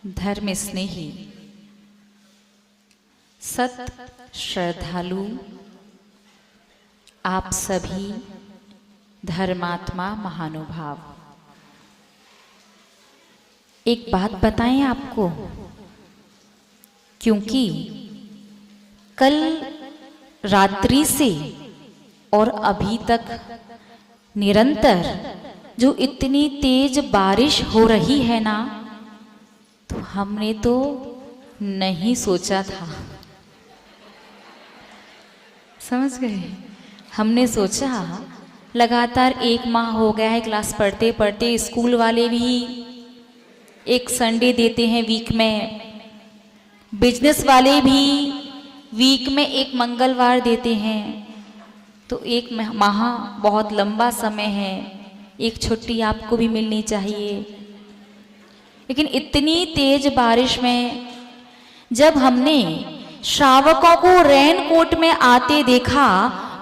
धर्म स्नेही सत श्रद्धालु आप सभी धर्मात्मा महानुभाव, एक बात बताएं आपको, क्योंकि कल रात्रि से और अभी तक निरंतर जो इतनी तेज बारिश हो रही है ना, तो हमने तो नहीं सोचा था, समझ गए। हमने सोचा लगातार 1 माह हो गया है क्लास पढ़ते पढ़ते, स्कूल वाले भी एक संडे देते हैं वीक में, बिजनेस वाले भी वीक में एक मंगलवार देते हैं, तो 1 माह बहुत लंबा समय है, एक छुट्टी आपको भी मिलनी चाहिए। लेकिन इतनी तेज बारिश में जब हमने श्रावकों को रेनकोट में आते देखा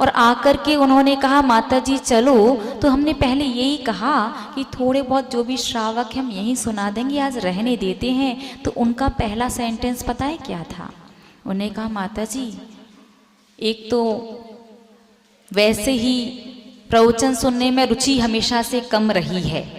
और आकर के उन्होंने कहा माता जी चलो, तो हमने पहले यही कहा कि थोड़े बहुत जो भी श्रावक हम यहीं सुना देंगे, आज रहने देते हैं। तो उनका पहला सेंटेंस पता है क्या था? उन्हें कहा माता जी एक तो वैसे ही प्रवचन सुनने में रुचि हमेशा से कम रही है,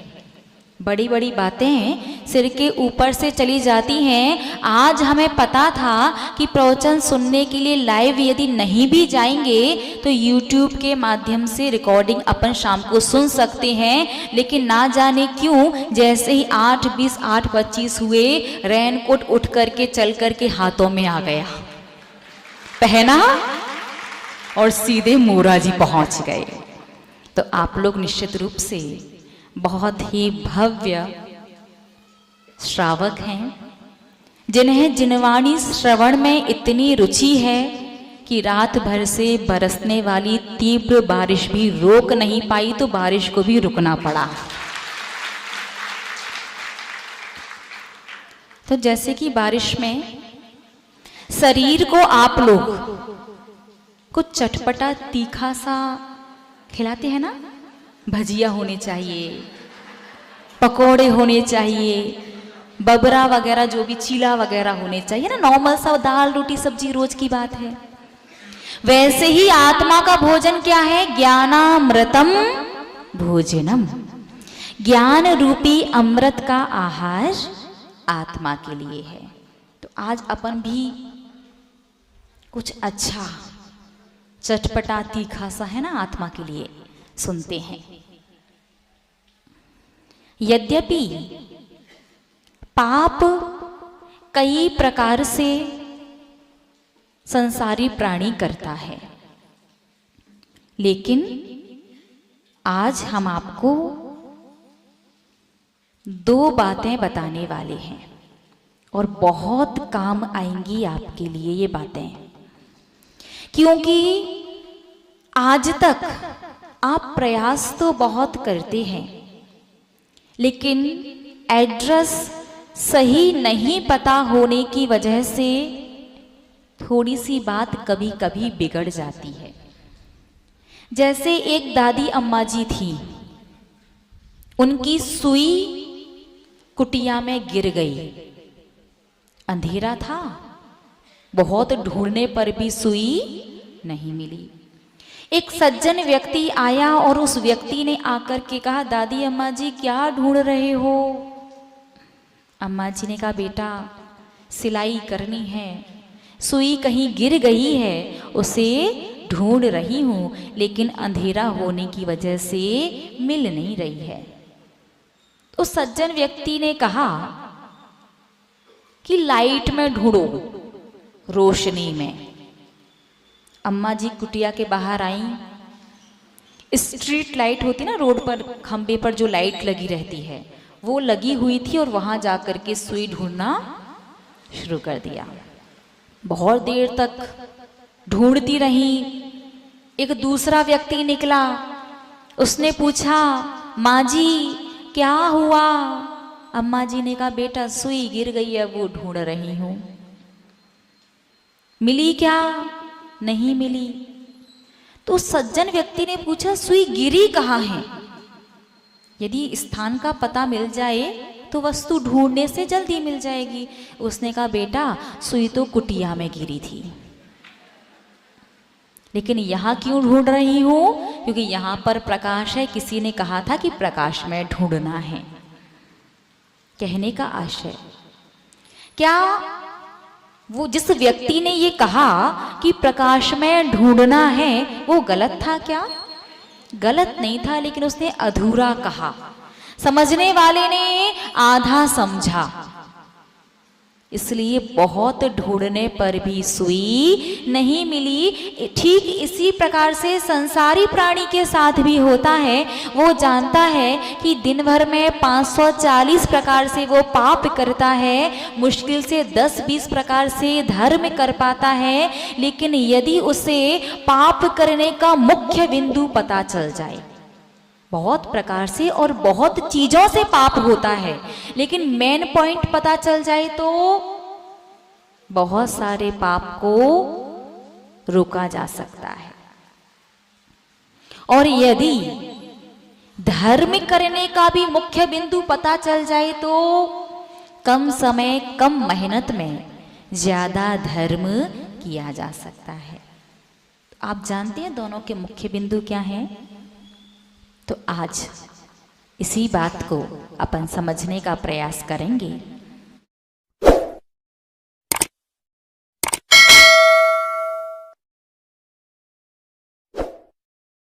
बड़ी बड़ी बातें सिर के ऊपर से चली जाती हैं। आज हमें पता था कि प्रवचन सुनने के लिए लाइव यदि नहीं भी जाएंगे तो YouTube के माध्यम से रिकॉर्डिंग अपन शाम को सुन सकते हैं, लेकिन ना जाने क्यों जैसे ही 8:20 8:25 हुए, रेनकोट उठ करके चल करके हाथों में आ गया, पहना और सीधे मोरा जी पहुंच गए। तो आप लोग निश्चित रूप से बहुत ही भव्य श्रावक हैं, जिन्हें जिनवाणी श्रवण में इतनी रुचि है कि रात भर से बरसने वाली तीव्र बारिश भी रोक नहीं पाई, तो बारिश को भी रुकना पड़ा। तो जैसे कि बारिश में शरीर को आप लोग कुछ चटपटा तीखा सा खिलाते हैं ना, भजिया होने चाहिए, पकोड़े होने चाहिए, बबरा वगैरह जो भी चीला वगैरह होने चाहिए ना, नॉर्मल सा दाल रोटी सब्जी रोज की बात है। वैसे ही आत्मा का भोजन क्या है? ज्ञानामृतम भोजनम, ज्ञान रूपी अमृत का आहार आत्मा के लिए है। तो आज अपन भी कुछ अच्छा चटपटा तीखा सा है ना आत्मा के लिए सुनते हैं। यद्यपि पाप कई प्रकार से संसारी प्राणी करता है, लेकिन आज हम आपको 2 बातें बताने वाले हैं और बहुत काम आएंगी आपके लिए ये बातें, क्योंकि आज तक आप प्रयास तो बहुत करते हैं, लेकिन एड्रेस सही नहीं पता होने की वजह से थोड़ी सी बात कभी कभी बिगड़ जाती है। जैसे एक दादी अम्मा जी थी, उनकी सुई कुटिया में गिर गई, अंधेरा था, बहुत ढूंढने पर भी सुई नहीं मिली। एक सज्जन व्यक्ति आया और उस व्यक्ति ने आकर के कहा दादी अम्मा जी क्या ढूंढ रहे हो? अम्मा जी ने कहा बेटा सिलाई करनी है, सुई कहीं गिर गई है, उसे ढूंढ रही हूं, लेकिन अंधेरा होने की वजह से मिल नहीं रही है। तो सज्जन व्यक्ति ने कहा कि लाइट में ढूंढो, रोशनी में। अम्मा जी कुटिया के बाहर आई, स्ट्रीट लाइट होती ना, रोड पर खंबे पर जो लाइट लगी रहती है, वो लगी हुई थी और वहां जाकर के सुई ढूंढना शुरू कर दिया। बहुत देर तक ढूंढती रही। एक दूसरा व्यक्ति निकला, उसने पूछा माँ जी क्या हुआ? अम्मा जी ने कहा बेटा सुई गिर गई है, वो ढूंढ रही हूं। मिली क्या? नहीं मिली। तो सज्जन व्यक्ति ने पूछा सुई गिरी कहाँ है? यदि स्थान का पता मिल जाए तो वस्तु ढूंढने से जल्दी मिल जाएगी। उसने कहा बेटा सुई तो कुटिया में गिरी थी, लेकिन यहाँ क्यों ढूंढ रही हूं? क्योंकि यहाँ पर प्रकाश है। किसी ने कहा था कि प्रकाश में ढूंढना है। कहने का आशय क्या वो जिस व्यक्ति ने ये कहा कि प्रकाश में ढूंढना है वो गलत था क्या? गलत नहीं था, लेकिन उसने अधूरा कहा। समझने वाले ने आधा समझा, इसलिए बहुत ढूंढने पर भी सुई नहीं मिली। ठीक इसी प्रकार से संसारी प्राणी के साथ भी होता है। वो जानता है कि दिन भर में 540 प्रकार से वो पाप करता है, मुश्किल से 10-20 प्रकार से धर्म कर पाता है, लेकिन यदि उसे पाप करने का मुख्य बिंदु पता चल जाए, बहुत प्रकार से और बहुत चीजों से पाप होता है, लेकिन मेन पॉइंट पता चल जाए तो बहुत सारे पाप को रोका जा सकता है। और यदि धर्म करने का भी मुख्य बिंदु पता चल जाए तो कम समय कम मेहनत में ज्यादा धर्म किया जा सकता है। आप जानते हैं दोनों के मुख्य बिंदु क्या हैं? तो आज इसी बात को अपन समझने का प्रयास करेंगे।